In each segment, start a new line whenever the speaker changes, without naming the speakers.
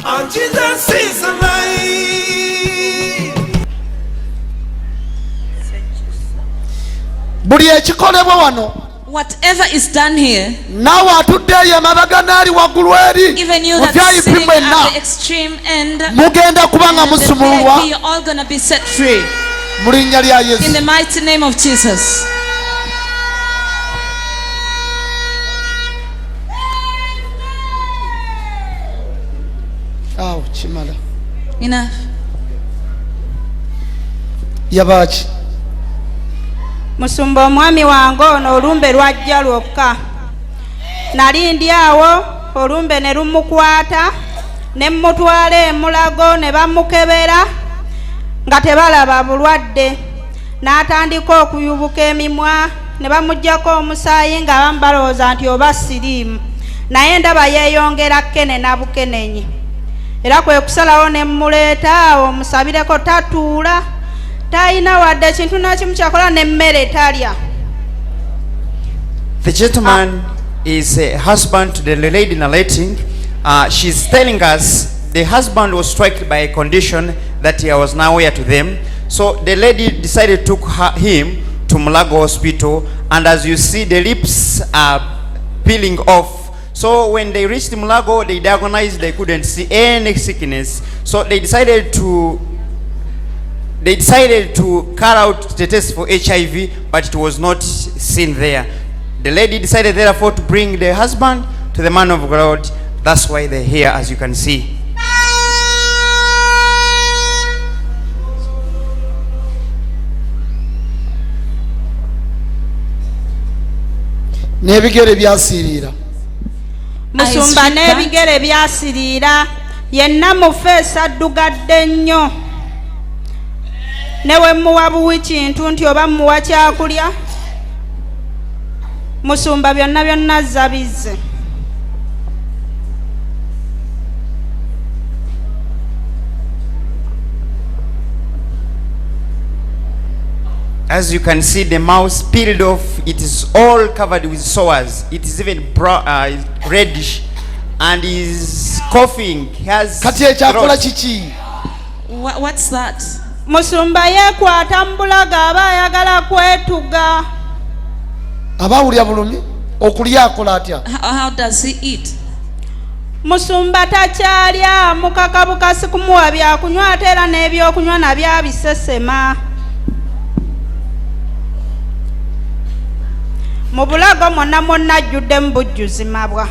And Jesus is alive.
Buli ekikolebwa wano,
whatever is done here,
naawe atuddeeyo emabaga n'ali waggulu eri
even you
mu
that's sitting
vyayipi mwenna
at the extreme end,
mugenda kuba nga musumululwa
you're all gonna be set free
mu linnya lya
in
Yesu.
the mighty name of Jesus.
Awo kimala.
Enough.
Yabaaki.
Musumba omwami wange ono olumbe lwajja lwokka. Nali ndi awo olumbe ne lumukwata ne mmutwala emulago ne bamukebera nga tebalaba bulwadde. N'atandika okuyubuka emimwa ne bamuggyako omusaayi nga bambalowooza nti oba siriimu. Naye ndaba yeeyongera kkene na bukenenyi. Era kwe kusalawo ne mmuleeta awo musabireko tatuula. Talina wadde ekintu nakimu kyakola n'emmere talya.
The gentleman is a husband to the lady narrating. She's telling us the husband was struck by a condition that he was nowhere to them. So the lady decided to take him to Mulago Hospital, and as you see, the lips are peeling off. So when they reached Mulago, they diagnosed they couldn't see any sickness. So they decided to carry out the test for HIV, but it was not seen there. The lady decided therefore to bring the husband to the man of God. That's why they're here, as you can see.
N'ebigere byasiriira.
Musumba n'ebigere byasiriira. Yenna mu feesi addugadde nnyo. Newe muwa buwi kintu nti oba muwa kyakulya. Musumba byonna byonna zabizze.
As you can see, the mouth peeled off. It is all covered with sores. It is even reddish, and is coughing. He has
Kati ekyakola kiki?
What's that?
Musumba yeekwata mu bulago aba ayagala kwetuga.
Abawulya bulumi okulya akola atya?
How does he eat?
Musumba takyalya mukaka bukasi kumuwa byakunywa ate era n'ebyokunywa nabyo abisesema. Mu bulago mwonna mwonna ajjudde mu bujjuzi mabwa.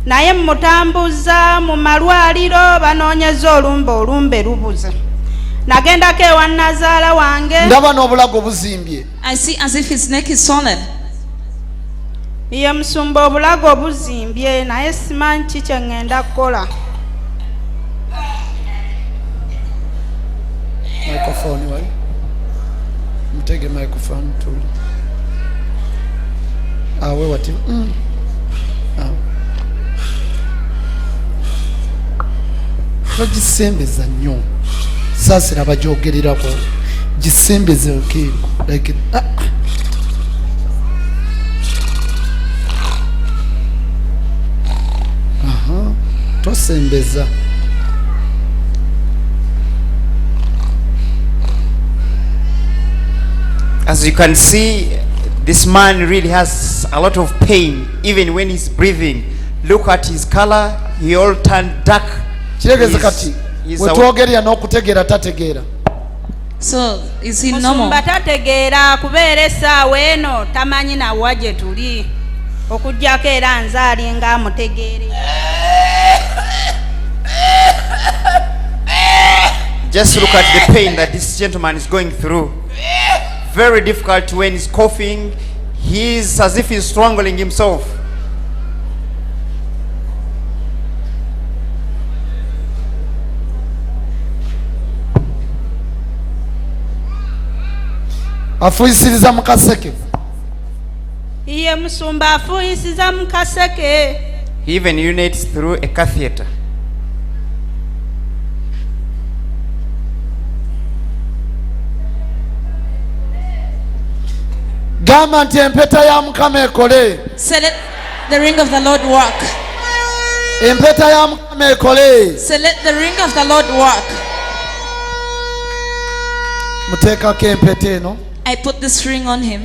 Naye mutambuza mu malwaliro banoonyeza olumbe lubuze. Nagendako ewa Nazaala wange.
Ndaba n'obulago buzimbye.
I see as if his neck is swollen.
Ye musumba obulago buzimbye naye simanyi ki kye ngenda kukola.
Microphone wali. Mtege microphone tuli. Awe wati. Gisembeza nnyo. Sasira bajogererako. Gisembeze okay. Like tosembeza.
As you can see, this man really has a lot of pain, even when he's breathing. Look at his color, he all turned dark.
Kiregeze kati. Wetwogerya n'okutegeera tategeera.
So is he normal?
Musumba tategeera kubeera essaawa eno tamanyi nawa gye tuli. Okuggyako era nze ali nga amutegeere.
Just look at the pain that this gentleman is going through. Very difficult when he's coughing. He's as if he's strangling himself.
Afuyisiriza mu kaseke.
Iye musumba afuyisiza mu kaseke.
He even urinates through a catheter.
Gamba nti empeta ya Mukama ekole.
Say let the ring of the Lord work.
Empeta ya Mukama mukama ekole.
Say, let the ring of the Lord work.
Muteekako empeta eno
I put this ring on him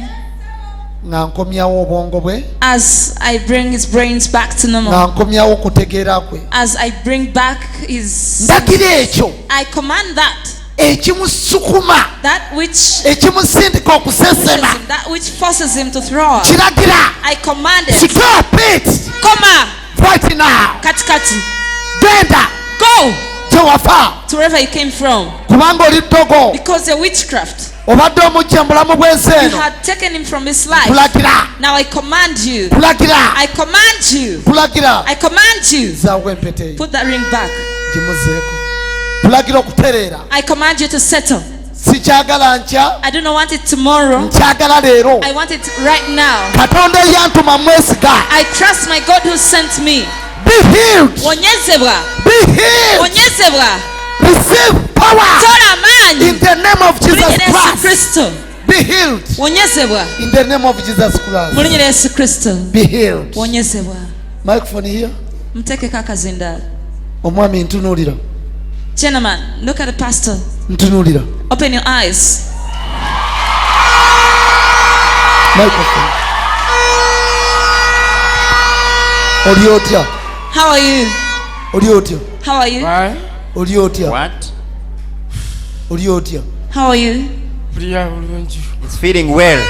nga nkomyawo obwongo bwe,
as I bring his brains back to
nga
normal.
nkomyawo okutegeera kwe.
As I bring back his...
Ndagira ekyo
I command that.
ekimusukuma,
That which
ekimusindika
pushes
okusesema,
him, that which forces him to throw up.
kiragira
I command it.
stop it
Koma.
right now.
Katikati.
Genda
Go
gye wafa,
to wherever you came from.
kubanga oli ddogo.
Because the witchcraft.
Obadde omujja mu bulamu bw'ensi
You
eno.
had taken him from his life.
Kulagira,
Now I command you.
kulagira,
I command you.
kulagira.
I command you.
Zaawo empeta eyo
Put that ring back.
gimuzeeko. Kulagira okutereera.
I command you to settle.
Sikyagala nkya,
I do not want it tomorrow.
nkyagala leero.
I want it right now.
Katonda eyantuma mwesiga.
I trust my God who sent me.
Be healed.
Wonyezebwa.
Be healed.
Wonyezebwa.
Receive power
Tola amaanyi.
in the name of
Mu linnya
Jesus
lya Yesu
Christ.
Kristo.
Be healed
Wonyezebwa.
in the name of Jesus Christ.
Mu linnya lya Yesu Kristo.
Be healed.
Wonyezebwa.
Microphone here.
Muteekeko akazindaalo.
Omwami ntunuulira.
Gentlemen, look at the pastor.
Ntunuulira.
Open your eyes.
Microphone. Oli otya?
How are you?
Oli otya?
How are you?
Oli otya?
What?
Oli otya?
How are you?
It's feeling well.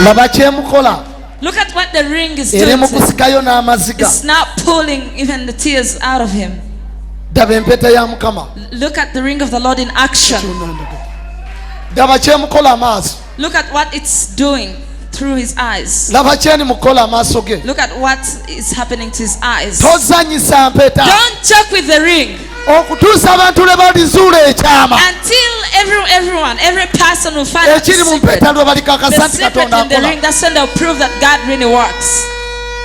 Laba kyemukola.
Look at what the ring is
Eri
doing
mu
to him.
kusikayo n'amaziga.
It's now pulling even the tears out of him.
Daba empeta ya Mukama.
Look at the ring of the Lord in action.
Daba kyemukola amaaso.
Look at what it's doing through his eyes.
Laba kyeni mukola amaaso ge.
Look at what is happening to his eyes.
Tozanyisa mpeta.
Don't joke with the ring
Okutuusa abantu lwe balizuula ekyama.
until every person will find out the
Ekiri mu
secret.
mpeta lwe balikakasa
The
nti
secret
Katonda
in the ring,
akola.
that's when they'll prove that God really works.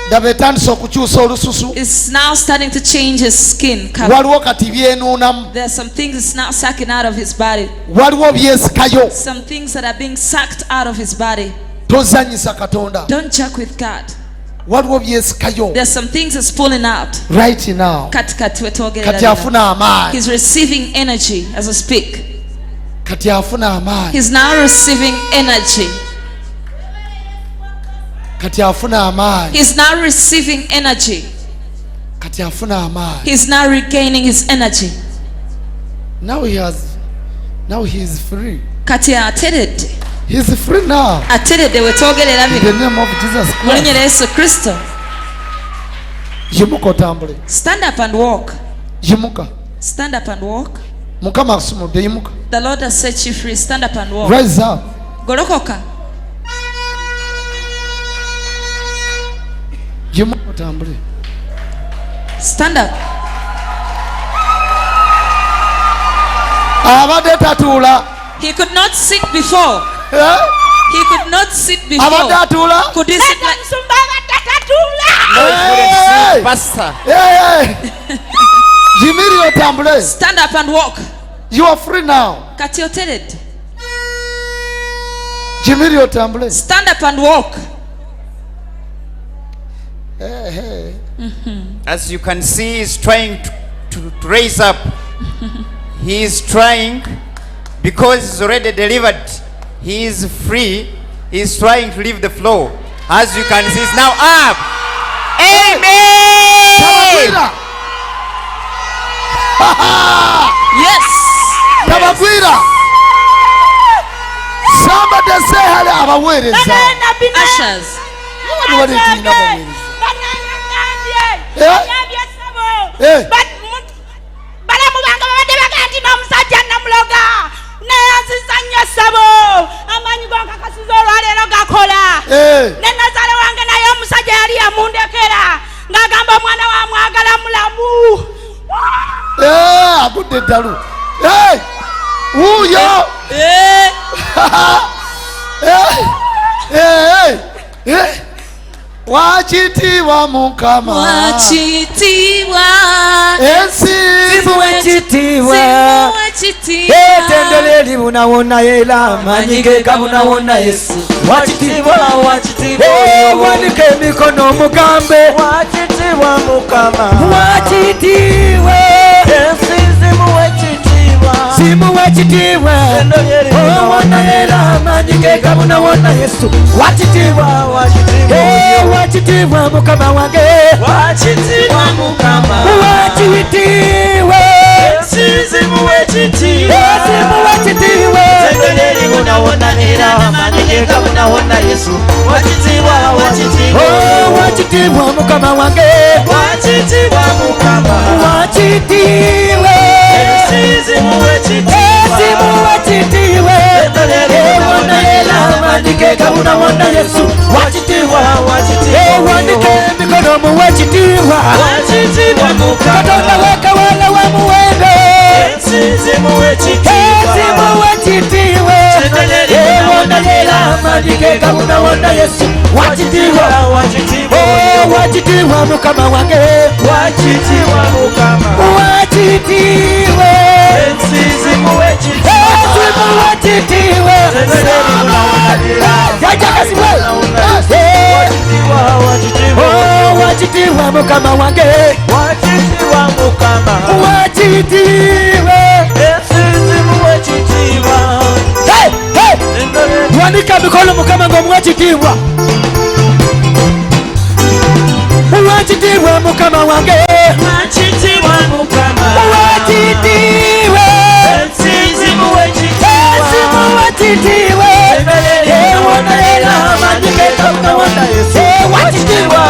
Daba etandise okukyusa olususu.
It's now starting to change his skin color.
Waliwo kati byenuunamu.
There are some things that's now sucking out of his body.
Waliwo byesikayo.
Some things that are being sucked out of his body.
Tozanyisa Katonda.
Don't joke with God.
Waliwo byesikayo.
There's some things that's pulling out.
Right now.
Katikati wetwogerera
Kati
lino.
afuna amaanyi.
He's receiving energy as I speak.
Kati afuna amaanyi.
He's now receiving energy.
Kati afuna amaanyi.
He's now receiving energy.
Kati afuna amaanyi.
He's now regaining his energy.
Now he is free.
Kati ateredde.
He is free now.
Ateredde wetwogerera
In the
bino.
name of Jesus
Mu linnya
Christ.
lya Yesu Kristo.
Yimuka otambule.
Stand up and walk.
Yimuka.
Stand up and walk.
Mukama akusumudde yimuka.
The Lord has set you free. Stand up and walk.
Rise up.
Golokoka.
Yimuka otambule.
Stand up.
Abadde tatuula.
He could not sit before.
Eh?
He could not sit
Abadde
before.
atuula.
Could he sit like...
Hey!
Pastor.
Hey! Yimirira otambule.
Stand up and walk.
You are free now.
Kati oteredde.
Yimirira otambule.
Stand up and walk.
Hey, hey.
As you can see, he's trying to raise up. He is trying because he's already delivered. He is free. He's trying to leave the floor. As you can see, he's now up. Amen.
Tabagwira.
Yes.
Tabagwira. Somebody say hello abaweereza.
Ushers.
Wali tiina abaweereza. Eh?
balamu bange babadde bagaa nti n'omusajja namuloga naye nziza nnyo ssabo amaanyi gonkakasiza olwaleero gakola ne nazaale wange naye omusajja yali yamundekera ng'agamba omwana wa mwagala mulamu
Agudde eddalu. Wuuyo. wakitiibwa mukama
wakitiibwa
ensizimu
ekitiibwa etendera eribuna wonna era amanyi ge gabuna wonna Yesu wakitiibwa wanika emikono omugambe wakitiibwa mukama wakitiibwa ensizimu wekitiibwa wonna era amanyi ge gabuna wonna Yesu wakitiibwa mukama wange wakitiibwa ensizimu wekitiibwa wakitiibwa mukama wange wakitiibwa ensizimu wekitiibwa wonna era amanyi ge gabuna wonna Yesu wakitiibwa wandika emikono mu wekitiibwa Katonda wekawala wa muwendo ensizimu wekitiibwa wonna era amanyi ge gabuna wonna Yesu wakitiibwa wakitiibwa mukama wange wakitiibwa ensizimu wekitiibwa wakitiibwa mukama wange wakitiibwa ensizimu wekitiibwa wanika mikono mukama ng'omwekitiibwa wakitiibwa mukama wange wakitiibwa ensizimu wekitiibwa wonna era amanyi ge gabuna wonna Yesu wakitiibwa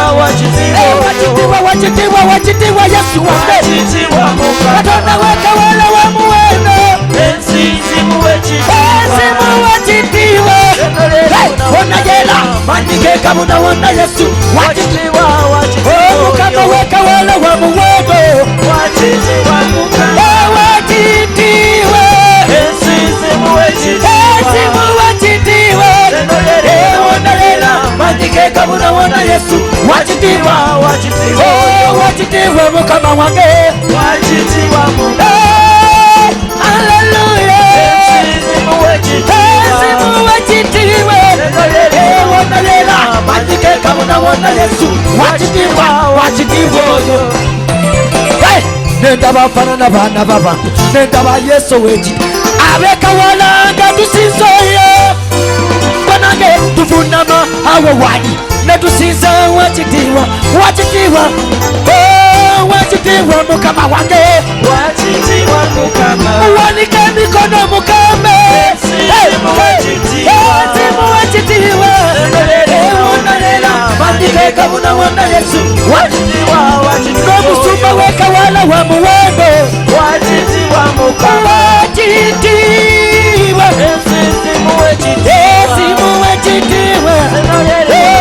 Yesu wange Katonda wekawala wa muwendo ensizimu wekitiibwa wonna era amanyi ge gabuna wonna Yesu wakitiibwa mukama wekawala wa muwendo wakitiibwa ensizimu wekitiibwa wonna era amanyi ge gabuna wonna Yesu wakitiibwa mukama wange haleluya ensizimu wekitiibwa wonna era amanyi ge gabuna wonna Yesu wakitiibwa oyo nendaba afaanana baana b'abantu nendaba Yesu wekitiibwa abekawala nga tusinzoyo banange tuvunama awo wali netusinza wakitiibwa mukama wange wanika emikono mukambe ensizimu wekitiibwa wonna era amanyi ge gabuna wonna Yesu n'omusumba wekawala wa muwendo wakitiibwa ensizimu wekitiibwa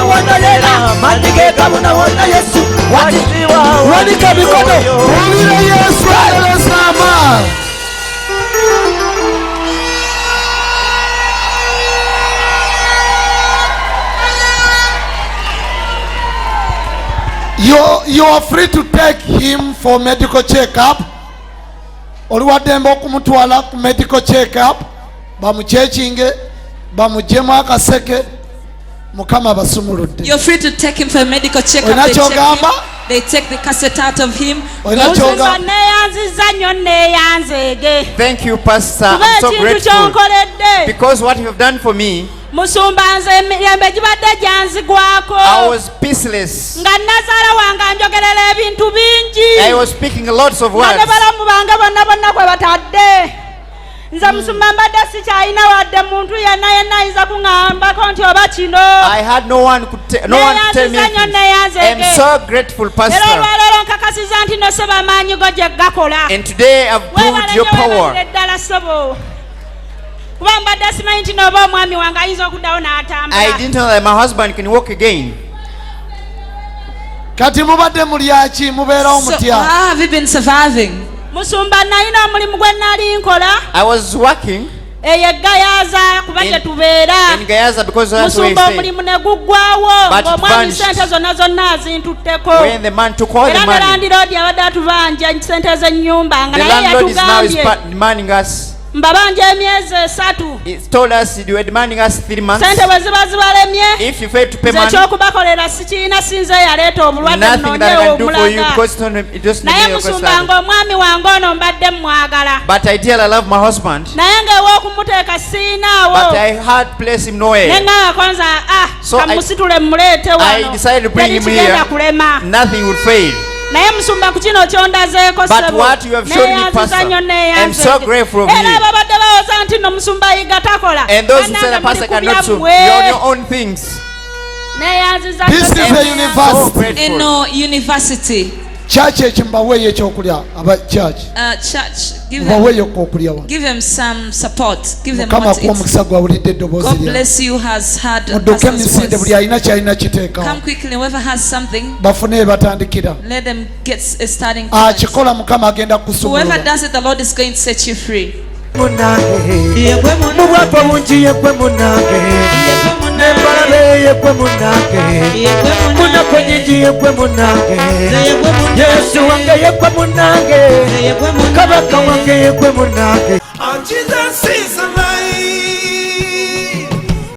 wonna era amanyi ge gabuna wonna Yesu wanika mikono
owulira Yesu aleresa amaanyi you are free to take him for medical check-up. Oliwademba okumutwala ku medical check-up bamuchekinge bamujemu akaseke mukama basumuludde.
You're free to take him for a medical check-up. They take the cassette out of him.
Thank you, Pastor. I'm so grateful because what you have done for me. I was peaceless. I was speaking lots of words.
nze musumba mbadde sikyalina wadde muntu yenna ayinza kuŋŋambako nti oba kino.
I had no one to tell me. I am so grateful, Pastor.
Era olwaleero nkakasiza nti no sebo amaanyi go gye gakola.
And today I've proved your power.
Ddala sebo. Kuba mbadde simanyi nti n'oba omwami wange ayinza okuddawo n'atambula.
I didn't know that my husband can walk again.
Kati mubadde mulyaki mubeerawo mutya?
So how have you been surviving?
Musumba nalina omulimu gwe nali nkola.
I was working.
eyegayaza kuba gye tubeera musumba omulimu ne guggwawo ng'omwami sente zonna azintutteko era ne landiroodi abadde atubanja sente z'ennyumba nga naye yatugambye mbabanja emyezi 3 sente bwe ziba zibalemye nze ekyokubakolera sikiina sinze yaleeta obulwadde nonyewo omulaga naye musumba ng'omwami wange ono mbadde mwagala naye ng'ew'okumuteeka siinaawo ne ŋŋaako nze kamusitule mmuleete wano teri kigenda kulema naye musumba ku kino kyondazeeko neyanziza nnyo neyanzera babadde bawoza nti no musumba ayiga takola neyanziza
university
church ekimbaweeyo ekyokulya aba church baweeyo okulya
give them some support give them
what to eat.
God bless you has had
muduke misinde buli alina kyalina kiteekawo
come quickly whoever has something
bafune batandikira
let them get a starting point
kikola mukama agenda kusumulula
whoever does it the Lord is going to set you free
mubwapa bungi yegwe munange nembalabe yegwe munange munako nyingi yegwe munange yesu wange yegwe munange kabaka wange yegwe munange
Jesus is alive.